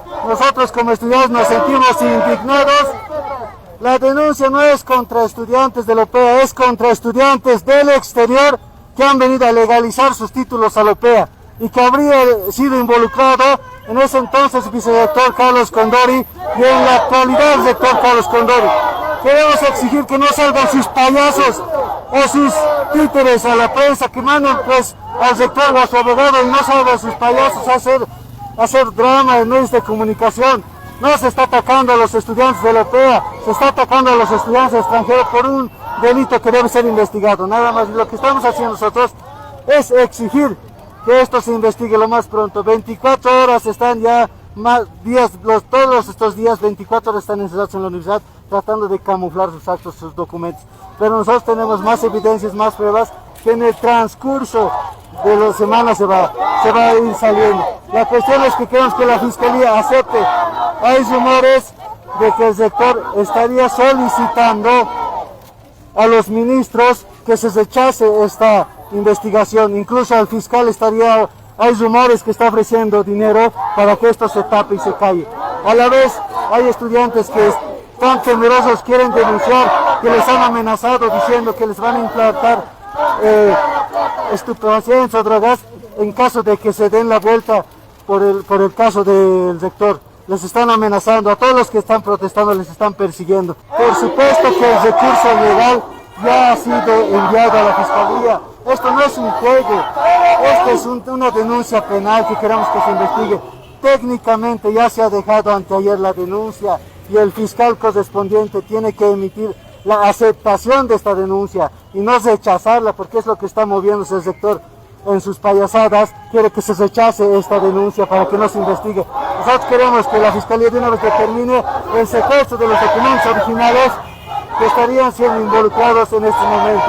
Nosotros como estudiantes nos sentimos indignados. La denuncia no es contra estudiantes de la OPEA, es contra estudiantes del exterior que han venido a legalizar sus títulos a la OPEA y que habría sido involucrado en ese entonces vicedirector Carlos Condori y en la actualidad el rector Carlos Condori. Queremos exigir que no salgan sus payasos o sus títeres a la prensa, que manden pues al rector o a su abogado y no salgan sus payasos a hacer drama en medios de comunicación. No se está atacando a los estudiantes de la OPEA, se está atacando a los estudiantes extranjeros por un delito que debe ser investigado. Nada más, lo que estamos haciendo nosotros es exigir que esto se investigue lo más pronto. 24 horas están ya, todos estos días, 24 horas están encerrados en la universidad tratando de camuflar sus actos, sus documentos. Pero nosotros tenemos más evidencias, más pruebas, que en el transcurso de las semanas se va a ir saliendo. La cuestión es que queremos que la Fiscalía acepte. Hay rumores de que el rector estaría solicitando a los ministros que se rechace esta investigación. Incluso al fiscal hay rumores que está ofreciendo dinero para que esto se tape y se calle. A la vez hay estudiantes que están temerosos, quieren denunciar, que les han amenazado diciendo que les van a implantar estupefacientes o drogas en caso de que se den la vuelta por el caso del rector. Les están amenazando, a todos los que están protestando les están persiguiendo. Por supuesto que el recurso legal ya ha sido enviado a la Fiscalía. Esto no es un juego, esto es una denuncia penal que queremos que se investigue. Técnicamente ya se ha dejado anteayer la denuncia y el fiscal correspondiente tiene que emitir la aceptación de esta denuncia y no rechazarla, porque es lo que está moviéndose el sector en sus payasadas. Quiere que se rechace esta denuncia para que no se investigue. Nosotros queremos que la Fiscalía de una vez determine el secuestro de los documentos originales que estarían siendo involucrados en estos momentos.